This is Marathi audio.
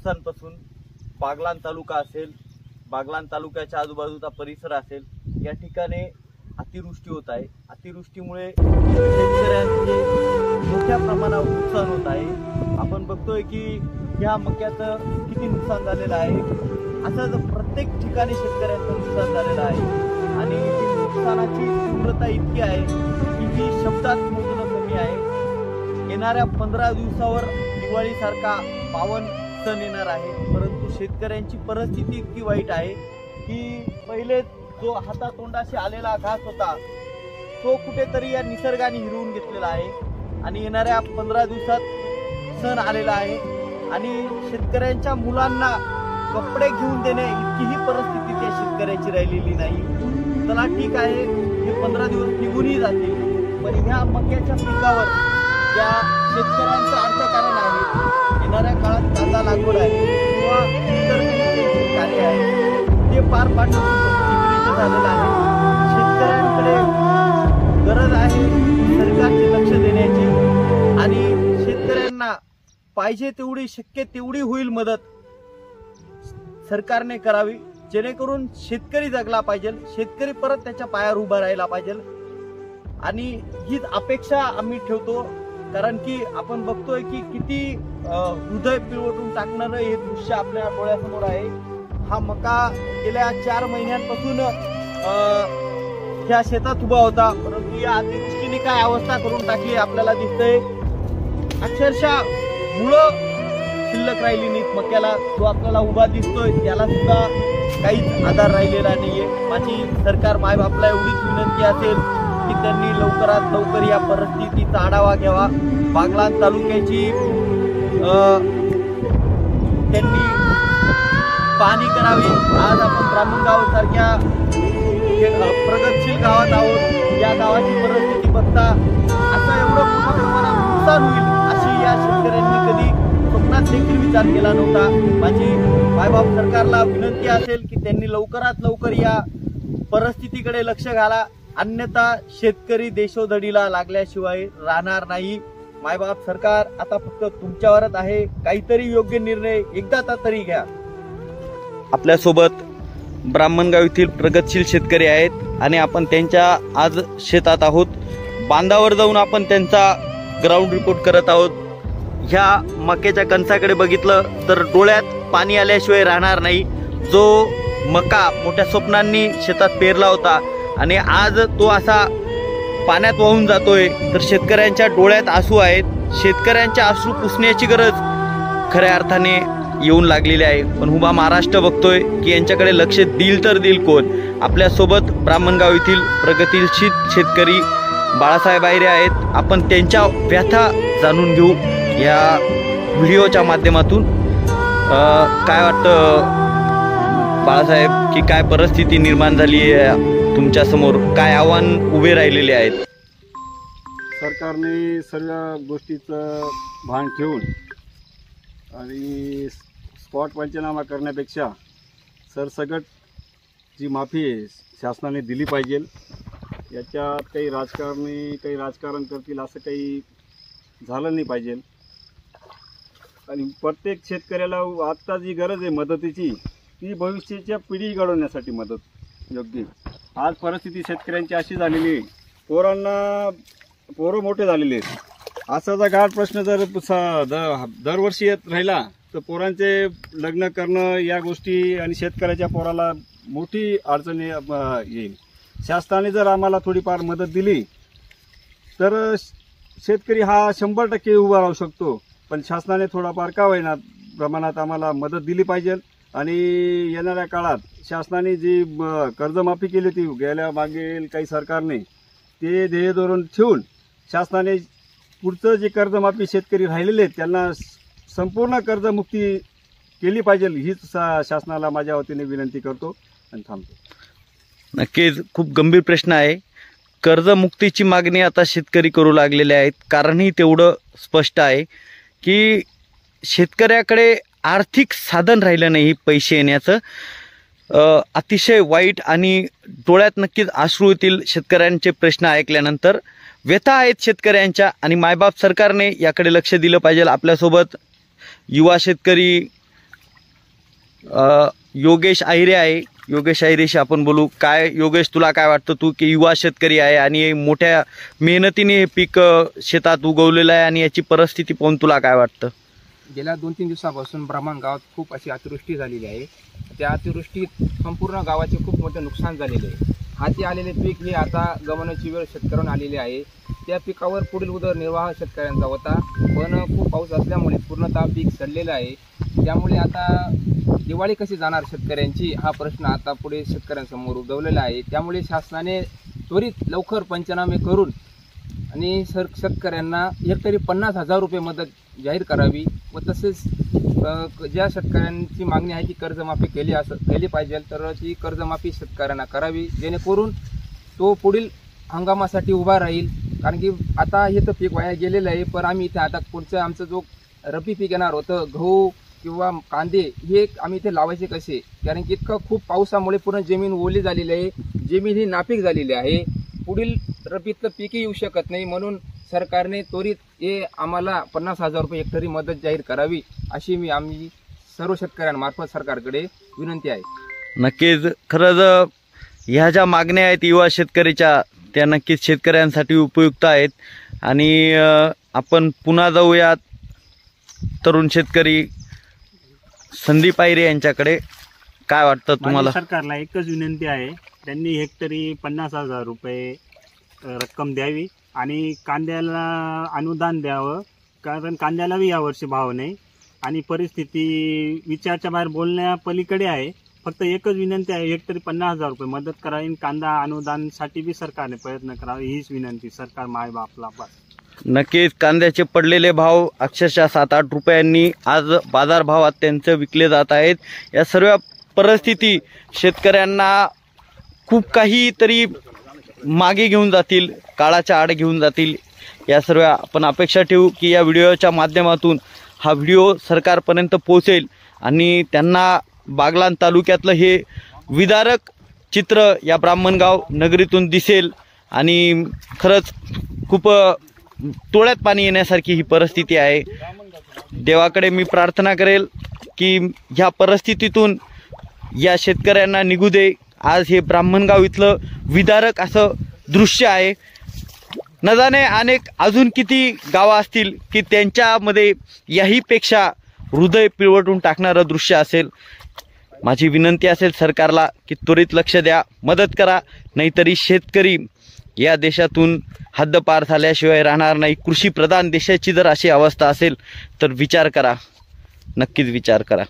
दिवसांपासून बागलाण तालुका असेल, बागलाण तालुक्याच्या आजूबाजूचा परिसर असेल, या ठिकाणी अतिवृष्टी होत आहे। अतिवृष्टीमुळे शेतकऱ्यांचे मोठ्या प्रमाणावर नुकसान होत आहे। आपण बघतोय की या मक्याचं किती नुकसान झालेलं आहे। असंच प्रत्येक ठिकाणी शेतकऱ्यांचं नुकसान झालेलं आहे आणि नुकसानाची तीव्रता इतकी आहे की ही शब्दात मोजणं कमी आहे। येणाऱ्या 15 दिवसावर दिवाळीसारखा पावन सण येणार आहे, परंतु शेतकऱ्यांची परिस्थिती इतकी वाईट आहे की पहिले जो हातातोंडाशी आलेला घास होता तो कुठेतरी या निसर्गाने हिरवून घेतलेला आहे आणि येणाऱ्या 15 दिवसात सण आलेला आहे आणि शेतकऱ्यांच्या मुलांना कपडे घेऊन देणे इतकीही परिस्थिती त्या शेतकऱ्याची राहिलेली नाही। चला ठीक आहे, हे 15 दिवस निघूनही जातील, पण ह्या मक्याच्या पिकावर ज्या शेतकऱ्यांचं अर्थकारण आहे, येणाऱ्या काळात कांदा लागवड आहे किंवा इतर काही कार्य आहे ते पार पाडणं जिकिरीचं झालेलं आहे। शेतकऱ्यांकडे गरज आहे सरकारचे लक्ष देण्याची आणि शेतकऱ्यांना पाहिजे तेवढी शक्य तेवढी होईल मदत सरकारने करावी, जेणेकरून शेतकरी जगला पाहिजे, शेतकरी परत त्याच्या पायावर उभा राहिला पाहिजे आणि हीच अपेक्षा आम्ही ठेवतो। कारण की आपण बघतोय की किती हृदय पिळवटून टाकणारं हे दृश्य आपल्या डोळ्यासमोर आहे। हा मका गेल्या 4 महिन्यांपासून ह्या शेतात उभा होता, परंतु या अतिवृष्टीने काय अवस्था करून टाकली आपल्याला दिसतंय। अक्षरशः मुळं शिल्लक राहिली नाहीत मक्याला, जो आपल्याला उभा दिसतोय त्याला सुद्धा काहीच आधार राहिलेला नाहीये। माझी सरकार मायबापला एवढीच विनंती असेल की त्यांनी लवकरात लवकर या परिस्थितीचा आढावा घ्यावा। बागलाण तालुक्याची त्यांनी पाहणी करावी। आज आपण ब्राह्मणगाव सारख्या प्रगतशील गावात आहोत, या गावाची परिस्थिती बघता असं एवढं मोठ्या प्रमाणात नुकसान होईल अशी या शेतकऱ्यांनी कधी स्वप्नात देखील विचार केला नव्हता। माझी मायबाप सरकारला विनंती असेल की त्यांनी लवकरात लवकर या परिस्थितीकडे लक्ष घाला, अन्यथा शेतकरी देशोधडीला लागल्याशिवाय राहणार नाही। मायबाप सरकार आता फक्त तुमच्यावरच आहे, काहीतरी योग्य निर्णय एकदा तरी घ्या। आपल्यासोबत ब्राह्मणगाव येथील प्रगतशील शेतकरी आहेत आणि आपण त्यांच्या आज शेतात आहोत। बांधावर जाऊन आपण त्यांचा ग्राउंड रिपोर्ट करत आहोत। ह्या मक्याच्या कणसाकडे बघितलं तर डोळ्यात पाणी आल्याशिवाय राहणार नाही। जो मका मोठ्या स्वप्नांनी शेतात पेरला होता आणि आज तो असा पाण्यात वाहून जातोय, तर शेतकऱ्यांच्या डोळ्यात आसू आहेत। शेतकऱ्यांच्या अश्रू पुसण्याची गरज खऱ्या अर्थाने येऊन लागलेली आहे, पण उभा महाराष्ट्र बघतोय की यांच्याकडे लक्ष देईल तर देईल कोण। आपल्यासोबत ब्राह्मणगाव येथील प्रगतिशील शेतकरी बाळासाहेब आहिरे आहेत, आपण त्यांच्या व्यथा जाणून घेऊ या व्हिडिओच्या माध्यमातून। काय वाटतं बाळासाहेब की काय परिस्थिती निर्माण झाली आहे तुमच्या समोर, काय आव्हान उभे राहिलेले आहेत? सरकारने सर्व गोष्टीचं भान ठेवून आणि स्पॉट पंचनामा करण्यापेक्षा सरसकट जी माफी आहे शासनाने दिली पाहिजे। याच्यात काही राजकारण करतील असं काही झालं नाही पाहिजे आणि प्रत्येक शेतकऱ्याला आत्ता जी गरज आहे मदतीची ती भविष्याच्या पिढी घडवण्यासाठी मदत योग्य। आज परिस्थिती शेतकऱ्यांची अशी झालेली आहे, पोरं मोठे झालेले आहेत। असाचा गाढ प्रश्न जर दरवर्षी येत राहिला तर पोरांचे लग्न करणं या गोष्टी आणि शेतकऱ्याच्या पोराला मोठी अडचणी येईल। शासनाने जर आम्हाला थोडीफार मदत दिली तर शेतकरी हा 100% उभा राहू शकतो, पण शासनाने थोडाफार का होईना प्रमाणात आम्हाला मदत दिली पाहिजे आणि येणाऱ्या काळात शासनाने जी कर्जमाफी केली होती गेल्या मागील काही सरकारने, ते ध्येय धोरण ठेवून शासनाने पुढचं जे कर्जमाफी शेतकरी राहिलेले आहेत त्यांना संपूर्ण कर्जमुक्ती केली पाहिजे, हीच शासनाला माझ्या वतीने विनंती करतो आणि थांबतो। नक्कीच खूप गंभीर प्रश्न आहे। कर्जमुक्तीची मागणी आता शेतकरी करू लागलेले आहेत, कारणही तेवढं स्पष्ट आहे की शेतकऱ्याकडे आर्थिक साधन राहिलं नाही पैसे येण्याचं। अतिशय वाईट आणि डोळ्यात नक्कीच अश्रू येतील शेतकऱ्यांचे प्रश्न ऐकल्यानंतर। व्यथा आहेत शेतकऱ्यांच्या आणि मायबाप सरकारने याकडे लक्ष दिलं पाहिजे। आपल्यासोबत युवा शेतकरी योगेश आहिरे आहे. योगेश आहिरेशी आपण बोलू. काय योगेश, तुला काय वाटतं, तू की युवा शेतकरी आहे आणि मोठ्या मेहनतीने हे पीक शेतात उगवलेलं आहे आणि याची परिस्थिती पाहून तुला काय वाटतं? गेल्या 2-3 दिवसापासून ब्राह्मण गावात खूप अशी अतिवृष्टी झालेली आहे. त्या अतिवृष्टीत संपूर्ण गावाचे खूप मोठे नुकसान झालेले आहे. हाती आलेले पीक हे आता गमवण्याची वेळ शेतकऱ्यांना आलेली आहे. त्या पिकावर पुढील उदरनिर्वाह शेतकऱ्यांचा होता, पण खूप पाऊस असल्यामुळे पूर्णतः पीक सडलेलं आहे. त्यामुळे आता दिवाळी कशी जाणार शेतकऱ्यांची, हा प्रश्न आता पुढे शेतकऱ्यांसमोर उद्भवलेला आहे. त्यामुळे शासनाने त्वरित लवकर पंचनामे करून आणि शेतकऱ्यांना हेक्टरी 50,000 रुपये मदत जाहीर करावी व तसेच ज्या शेतकऱ्यांची मागणी आहे की कर्जमाफी केली पाहिजे, तर ती कर्जमाफी शेतकऱ्यांना करावी, जेणेकरून तो पुढील हंगामासाठी उभा राहील. कारण की आता हे तर पीक वाया गेलेलं आहे, पण आम्ही इथे आता पुढचं आमचं जो रब्बी पीक येणार होतं, गहू किंवा कांदे, हे आम्ही इथे लावायचे कसे? कारण की इतकं खूप पावसामुळे पूर्ण जमीन ओली झालेली आहे, जमीन ही नापीक झालेली आहे. पुढील रब्बीतलं पीकही येऊ शकत नाही. म्हणून सरकारने त्वरित हे आम्हाला 50,000 रुपये हेक्टरी मदत जाहीर करावी, अशी आम्ही सर्व शेतकऱ्यांमार्फत सरकारकडे विनंती आहे. नक्कीच, खरंच ह्या ज्या मागण्या आहेत युवा शेतकऱ्याच्या, त्या नक्कीच शेतकऱ्यांसाठी उपयुक्त आहेत. आणि आपण पुन्हा जाऊयात तरुण शेतकरी संदीप आहिरे यांच्याकडे. काय वाटतं तुम्हाला? सरकारला एकच विनंती आहे, त्यांनी हेक्टरी 50,000 रुपये रक्कम द्यावी आणि कांद्याला अनुदान द्यावं, कारण कांद्यालाही यावर्षी भाव नाही आणि परिस्थिती विचारच्या बाहेर बोलण्या पलीकडे आहे. फक्त एकच विनंती आहे, हेक्टरी 50,000 रुपये मदत करावी, कांदा अनुदानसाठी बी सरकारने प्रयत्न करावे, हीच विनंती सरकार मायबापला. बस. नक्कीच, कांद्याचे पडलेले भाव अक्षरशः 7-8 रुपयांनी आज बाजारभावात त्यांचं विकले जात आहेत. या सर्व परिस्थिती शेतकऱ्यांना खूप काही तरी मागे घेऊन जातील, काळाच्या आड घेऊन जातील. या सर्व आपण अपेक्षा ठेवू की या व्हिडिओच्या माध्यमातून हा व्हिडिओ सरकारपर्यंत पोहोचेल आणि त्यांना बागलाण तालुक्यातलं हे विदारक चित्र या ब्राह्मणगाव नगरीतून दिसेल. आणि खरंच खूप तोळ्यात पाणी येण्यासारखी ही परिस्थिती आहे. देवाकडे मी प्रार्थना करेल की ह्या परिस्थितीतून या शेतकऱ्यांना निघू दे. आज हे ब्राह्मणगाव इथलं विदारक असं दृश्य आहे. न जाणे अनेक अजून किती गावं असतील की त्यांच्यामध्ये याहीपेक्षा हृदय पिळवटून टाकणारं दृश्य असेल. माझी विनंती असेल सरकारला की त्वरित लक्ष द्या, मदत करा, नाहीतरी शेतकरी या देशातून हद्दपार झाल्याशिवाय राहणार नाही. कृषीप्रधान देशाची जर अशी अवस्था असेल तर विचार करा, नक्कीच विचार करा.